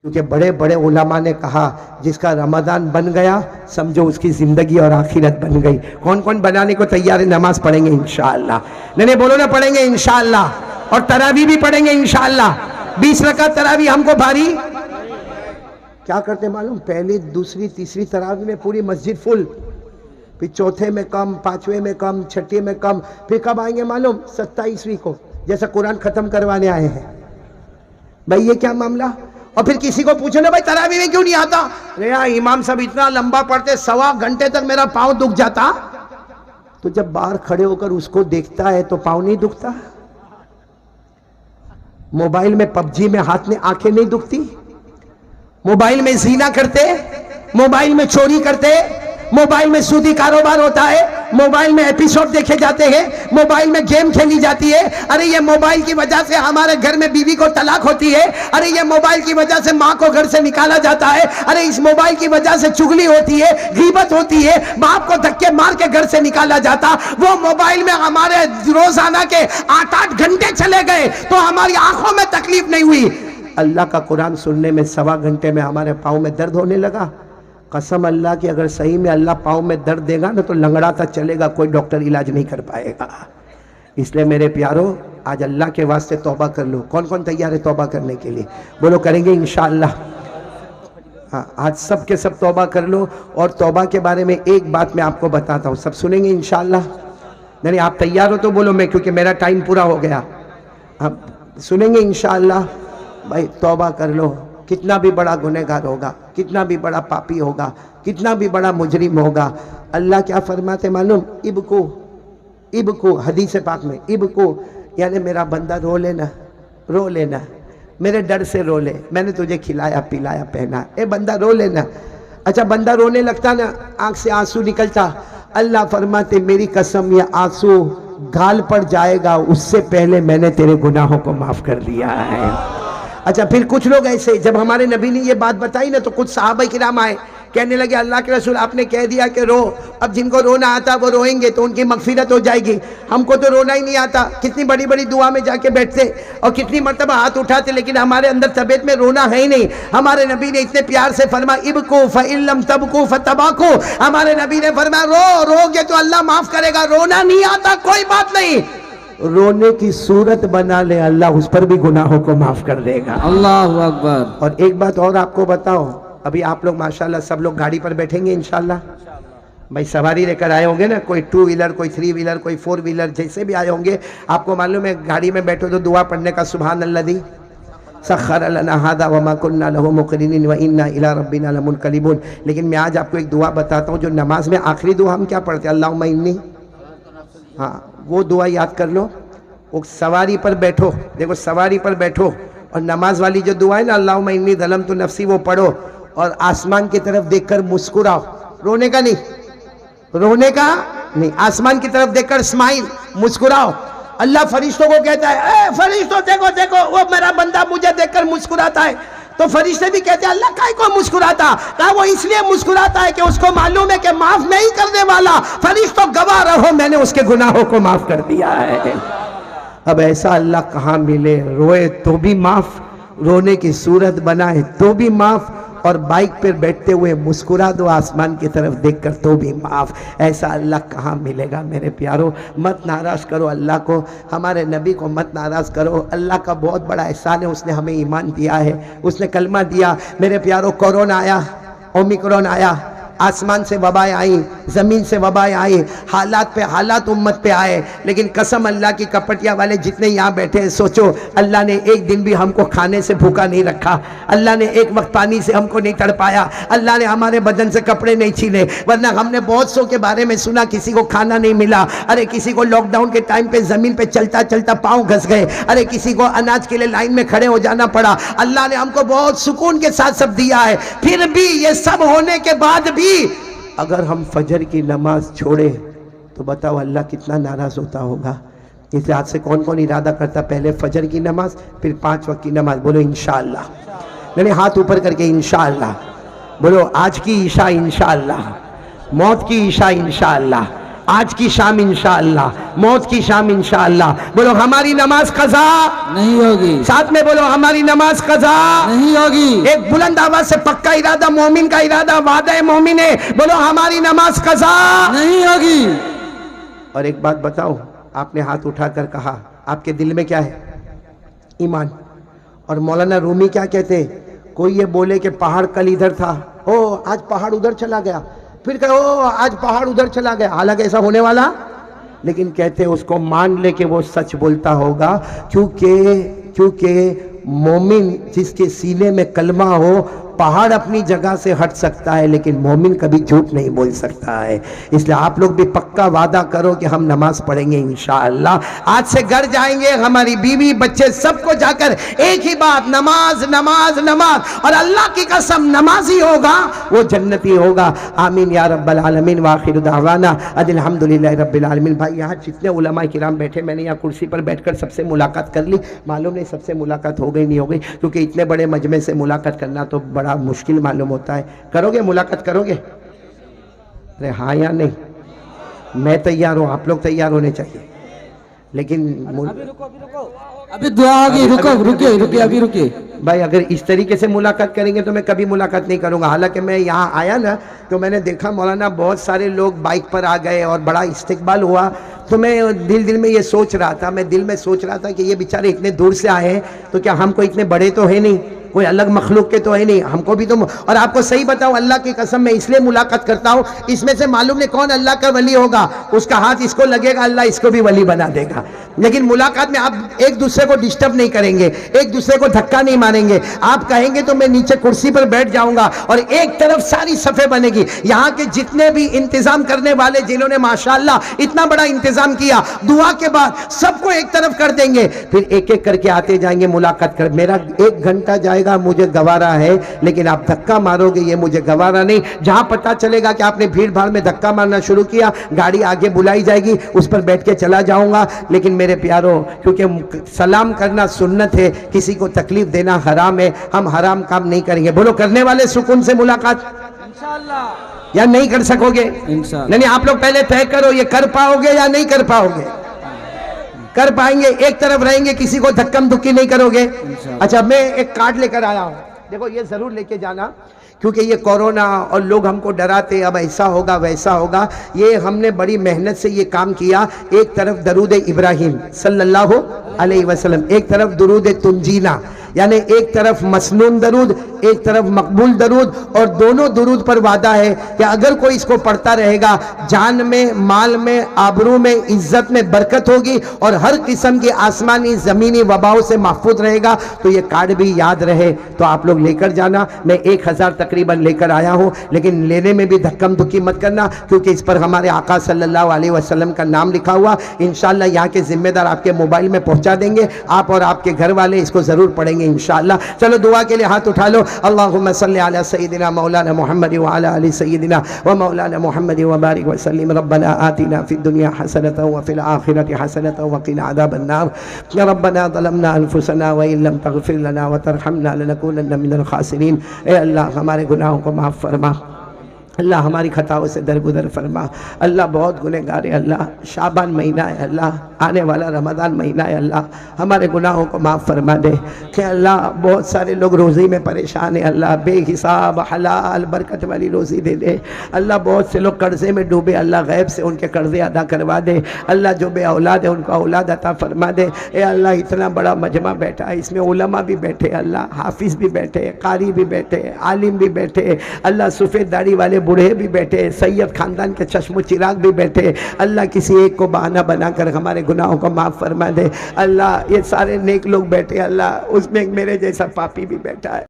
क्योंकि बड़े बड़े उलमा ने कहा जिसका रमज़ान बन गया समझो उसकी ज़िंदगी और आखिरत बन गई। कौन कौन बनाने को तैयार है? नमाज पढ़ेंगे इंशाअल्लाह। नहीं बोलो ना, पढ़ेंगे इंशाअल्लाह। और तरावी भी पढ़ेंगे इंशाअल्लाह। 20 रकात तरावी हमको भारी। क्या करते मालूम? पहली दूसरी तीसरी तरावी में पूरी मस्जिद फुल, फिर चौथे में कम, पांचवें में कम, छठे में कम, फिर कब आएंगे मालूम? 27वीं को, जैसा कुरान खत्म करवाने आए हैं। भाई ये क्या मामला? और फिर किसी को पूछो ना भाई तरावी में क्यों नहीं आता? अरे यार इमाम साहब इतना लंबा पढ़ते, 1.25 घंटे तक मेरा पाँव दुख जाता। तो जब बाहर खड़े होकर उसको देखता है तो पाँव नहीं दुखता? मोबाइल में पबजी में हाथ में आंखें नहीं दुखती? मोबाइल में जीना करते, मोबाइल में चोरी करते, मोबाइल में सूदी कारोबार होता है, मोबाइल में एपिसोड देखे जाते हैं, मोबाइल में गेम खेली जाती है। अरे ये मोबाइल की वजह से हमारे घर में बीवी को तलाक होती है। अरे ये मोबाइल की वजह से माँ को घर से निकाला जाता है। अरे इस मोबाइल की वजह से चुगली होती है, गीबत होती है, बाप को धक्के मार के घर से निकाला जाता। वो मोबाइल में हमारे रोजाना के 8-8 घंटे चले गए तो हमारी आंखों में तकलीफ नहीं हुई। अल्लाह का कुरान सुनने में 1.25 घंटे में हमारे पाँव में दर्द होने लगा। कसम अल्लाह की, अगर सही में अल्लाह पाँव में दर्द देगा ना तो लंगड़ाता चलेगा, कोई डॉक्टर इलाज नहीं कर पाएगा। इसलिए मेरे प्यारों आज अल्लाह के वास्ते तौबा कर लो। कौन कौन तैयार है तौबा करने के लिए? बोलो करेंगे इंशाअल्लाह। हाँ, आज सब के सब तौबा कर लो। और तौबा के बारे में एक बात मैं आपको बताता हूँ, सब सुनेंगे इंशाअल्लाह। नहीं आप तैयार हो तो बोलो, मैं, क्योंकि मेरा टाइम पूरा हो गया। आप सुनेंगे इंशाअल्लाह। भाई तौबा कर लो। कितना भी बड़ा गुनहगार होगा, कितना भी बड़ा पापी होगा, कितना भी बड़ा मुजरिम होगा, अल्लाह क्या फरमाते मालूम? इब्को हदीस पाक में, इब्को यानी मेरा बंदा रो लेना, रो लेना, मेरे डर से रो ले, मैंने तुझे खिलाया पिलाया पहना, ए बंदा रो लेना। अच्छा बंदा रोने लगता ना, आंख से आंसू निकलता, अल्लाह फरमाते मेरी कसम ये आंसू गाल पर जाएगा उससे पहले मैंने तेरे गुनाहों को माफ कर दिया है। अच्छा फिर कुछ लोग ऐसे, जब हमारे नबी ने ये बात बताई ना तो कुछ सहाबा किराम आए, कहने लगे अल्लाह के रसूल आपने कह दिया कि रो, अब जिनको रोना आता वो रोएंगे तो उनकी मगफिरत हो जाएगी, हमको तो रोना ही नहीं आता। कितनी बड़ी बड़ी दुआ में जाके बैठते और कितनी मर्तबा हाथ उठाते, लेकिन हमारे अंदर तबीयत में रोना है ही नहीं। हमारे नबी ने इतने प्यार से फरमा इब्कू फइल्लम तबकू फतबाकू, हमारे नबी ने फरमाया रोगे तो अल्लाह माफ करेगा, रोना नहीं आता कोई बात नहीं, रोने की सूरत बना ले, अल्लाह उस पर भी गुनाहों को माफ कर देगा। अल्लाह अकबर। और एक बात और आपको बताओ, अभी आप लोग माशाल्लाह सब लोग गाड़ी पर बैठेंगे इंशाल्लाह। भाई सवारी लेकर आए होंगे ना, कोई 2 व्हीलर, कोई 3 व्हीलर, कोई 4 व्हीलर, जैसे भी आए होंगे। आपको मालूम है गाड़ी में बैठो तो दुआ पढ़ने का सुभान अल्लज़ी सख्खर लना हादा वमा कुन्ना लहू मुक़रिनीन व इन्ना इला रब्बिना लमुनक़लिबून। लेकिन मैं आज आपको एक दुआ बताता हूँ जो नमाज में आखिरी दुआ हम क्या पढ़ते हैं, अल्लाहुम्मा इन्नी, हाँ वो दुआ याद कर लो। वो सवारी पर बैठो, देखो सवारी पर बैठो और नमाज वाली जो दुआ है ना अल्लाहुम्मा इन्नी ज़लमतु नफ्सी, वो पढ़ो और आसमान की तरफ देखकर मुस्कुराओ। रोने का नहीं, रोने का नहीं, आसमान की तरफ देखकर स्माइल, मुस्कुराओ। अल्लाह फरिश्तों को कहता है ए फरिश्तों देखो देखो वो मेरा बंदा मुझे देखकर मुस्कुराता है। तो फरिश्ते भी कहते हैं अल्लाह काहे को मुस्कुराता? कहा वो इसलिए मुस्कुराता है कि उसको मालूम है कि माफ नहीं करने वाला। फरिश्तों गवाह रहो मैंने उसके गुनाहों को माफ कर दिया है। अब ऐसा अल्लाह कहाँ मिले, रोए तो भी माफ, रोने की सूरत बनाए तो भी माफ, और बाइक पर बैठते हुए मुस्कुरा दो आसमान की तरफ देखकर तो भी माफ। ऐसा अल्लाह कहाँ मिलेगा मेरे प्यारों? मत नाराज करो अल्लाह को, हमारे नबी को मत नाराज करो। अल्लाह का बहुत बड़ा एहसान है, उसने हमें ईमान दिया है, उसने कलमा दिया। मेरे प्यारों कोरोना आया, ओमिक्रॉन आया, आसमान से वबाएं आई, ज़मीन से वबाएं आई, हालात पे हालात उम्मत पे आए, लेकिन कसम अल्लाह की कपटिया वाले जितने यहाँ बैठे हैं, सोचो अल्लाह ने एक दिन भी हमको खाने से भूखा नहीं रखा, अल्लाह ने एक वक्त पानी से हमको नहीं तड़पाया, अल्लाह ने हमारे बदन से कपड़े नहीं छीने। वरना हमने बहुत सौ के बारे में सुना किसी को खाना नहीं मिला, अरे किसी को लॉकडाउन के टाइम पे ज़मीन पे चलता चलता पाँव घस गए, अरे किसी को अनाज के लिए लाइन में खड़े हो जाना पड़ा। अल्लाह ने हमको बहुत सुकून के साथ सब दिया है। फिर भी ये सब होने के बाद भी अगर हम फजर की नमाज छोड़े तो बताओ अल्लाह कितना नाराज होता होगा। इसलिए आज से कौन कौन इरादा करता पहले फजर की नमाज फिर 5 वक्त की नमाज? बोलो इंशाअल्लाह। नहीं हाथ ऊपर करके इंशाअल्लाह बोलो। आज की ईशा इंशाअल्लाह, मौत की ईशा इंशाअल्लाह, आज की शाम इंशाअल्लाह, मौत की शाम इंशाअल्लाह। बोलो हमारी नमाज कज़ा नहीं होगी, साथ में बोलो हमारी नमाज कज़ा नहीं होगी। एक बुलंद आवाज से पक्का इरादा, मोमिन का इरादा, वादा मोमिन है, बोलो हमारी नमाज कज़ा नहीं होगी। और एक बात बताओ, आपने हाथ उठाकर कहा आपके दिल में क्या है? ईमान। और मौलाना रूमी क्या कहते हैं, कोई ये बोले कि पहाड़ कल इधर था, ओ आज पहाड़ उधर चला गया, फिर कहे ओ आज पहाड़ उधर चला गया, हालांकि ऐसा होने वाला, लेकिन कहते हैं उसको मान ले कि वो सच बोलता होगा, क्योंकि मोमिन जिसके सीने में कलमा हो, पहाड़ अपनी जगह से हट सकता है लेकिन मोमिन कभी झूठ नहीं बोल सकता है। इसलिए आप लोग भी पक्का वादा करो कि हम नमाज पढ़ेंगे इंशाअल्लाह। आज से घर जाएंगे, हमारी बीवी बच्चे सबको जाकर एक ही बात, नमाज नमाज नमाज, और अल्लाह की कसम नमाजी होगा वो जन्नती होगा। आमीन या रब्बल आलमीन। व आखिर दावाना अल्हम्दुलिल्लाह रब्बिल आलमीन। भाई यहाँ जितने उलमा किराम बैठे, मैंने यहाँ कुर्सी पर बैठकर सबसे मुलाकात कर ली, मालूम नहीं सबसे मुलाकात हो गई नहीं हो गई, क्योंकि इतने बड़े मजमे से मुलाकात करना तो बड़ा मुश्किल मालूम होता है। करोगे मुलाकात करोगे? अरे हाँ या नहीं? मैं तैयार हूँ, आप लोग तैयार होने चाहिए, लेकिन अभी दुआ होगी, रुकिए अभी रुकिए भाई। अगर इस तरीके से मुलाकात करेंगे तो मैं कभी मुलाकात नहीं करूंगा। हालांकि मैं यहाँ आया ना तो मैंने देखा मौलाना बहुत सारे लोग बाइक पर आ गए और बड़ा इस्तकबाल हुआ, तो मैं दिल में ये सोच रहा था कि ये बेचारे इतने दूर से आए हैं तो क्या हमको इतने बड़े तो है नहीं, कोई अलग मखलूक के तो है नहीं, हमको भी तो। और आपको सही बताओ, अल्लाह की कसम मैं इसलिए मुलाकात करता हूँ, इसमें से मालूम नहीं कौन अल्लाह का वली होगा, उसका हाथ इसको लगेगा, अल्लाह इसको भी वली बना देगा। लेकिन मुलाकात में आप एक दूसरे को डिस्टर्ब नहीं करेंगे, एक दूसरे को धक्का नहीं मारेंगे। आप कहेंगे तो मैं नीचे कुर्सी पर बैठ जाऊंगा और एक तरफ सारी सफ़े बनेगी। यहाँ के जितने भी इंतजाम करने वाले, जिन्होंने माशाअल्लाह इतना बड़ा इंतजाम किया, दुआ के बाद सबको एक तरफ कर देंगे, फिर एक एक करके आते जाएंगे मुलाकात कर। मेरा 1 घंटा जाएगा, मुझे गवारा है, लेकिन आप धक्का मारोगे ये मुझे गवारा नहीं। जहां पता चलेगा कि आपने भीड़ भाड़ में धक्का मारना शुरू किया, गाड़ी आगे बुलाई जाएगी, उस पर बैठ के चला जाऊंगा। लेकिन मेरे प्यारों, क्योंकि सलाम करना सुन्नत है, किसी को तकलीफ देना हराम है, हम हराम काम नहीं करेंगे। बोलो करने वाले सुकून से मुलाकात इंशाअल्लाह, या नहीं कर सकोगे? इंशाअल्लाह। नहीं, आप लोग पहले तय करो, ये कर पाओगे या नहीं कर पाओगे? कर पाएंगे? एक तरफ रहेंगे, किसी को धक्कम धुक्की नहीं करोगे? अच्छा, मैं एक कार्ड लेकर आया हूँ, देखो ये जरूर लेके जाना, क्योंकि ये कोरोना और लोग हमको डराते, अब ऐसा होगा वैसा होगा, ये हमने बड़ी मेहनत से ये काम किया। एक तरफ दरूद इब्राहिम सल्लल्लाहु अलैहि वसल्लम, एक तरफ दुरूद तुंजीना, यानी एक तरफ मसनून दरूद, एक तरफ मकबूल दरूद, और दोनों दरूद पर वादा है कि अगर कोई इसको पढ़ता रहेगा, जान में, माल में, आबरू में, इज्जत में बरकत होगी और हर किस्म की आसमानी ज़मीनी वबाओं से महफूज रहेगा। तो ये कार्ड भी याद रहे तो आप लोग लेकर जाना। मैं 1000 तकरीबन लेकर आया हूँ, लेकिन लेने में भी धक्कम धुक्की मत करना, क्योंकि इस पर हमारे आका सल्लल्लाहु अलैहि वसल्लम का नाम लिखा हुआ। इंशाअल्लाह यहाँ के जिम्मेदार आपके मोबाइल में पहुँचा देंगे, आप और आपके घर वाले इसको ज़रूर पढ़ेंगे इंशाअल्लाह। चलो दुआ के लिए हाथ उठा लो। अल्लाहुम्मा सल्ली अला सय्यिदिना मौलाना मुहम्मद व अला आलि सय्यिदिना व मौलाना मुहम्मद व बारिक व सल्लिम। रब्बना आतिना फिद दुनिया हसनतन व फिल आखिरति हसनतन व क़िना अज़ाबन नार। या रब्बना ज़लमना अनफुसना व इन लम तग़फिर लना व तरहमना लनकूनन्ना मिनल ख़ासिरीन। ए अल्लाह, हमारे गुनाहों को माफ़ फरमा, अल्लाह हमारी खताओं से दरगुदर फरमा। अल्लाह बहुत गुनहगार है, अल्लाह शाबान महीना है, अल्लाह आने वाला रमज़ान महीना है, अल्लाह हमारे गुनाहों को माफ़ फरमा दे। कि अल्लाह बहुत सारे लोग रोज़ी में परेशान है, अल्लाह बेहिसाब हलाल बरकत वाली रोज़ी दे दे। अल्लाह बहुत से लोग कर्ज़े में डूबे, अल्लाह गैब से उनके कर्ज़े अदा करवा दे। अल्लाह जो बे औलाद है उनको औलाद अता फरमा दे। ए अल्लाह, इतना बड़ा मजमा बैठा है, इसमें उलमा भी बैठे, अल्लाह हाफिज़ भी बैठे, कारी भी बैठे, आलिम भी बैठे, अल्लाह सफ़ेद दाढ़ी वाले बूढ़े भी बैठे, सैयद खानदान के चश्मो चिराग भी बैठे। अल्लाह किसी एक को बहाना बनाकर हमारे गुनाहों को माफ़ फरमा दे। अल्लाह ये सारे नेक लोग बैठे, अल्लाह उसमें मेरे जैसा पापी भी बैठा है।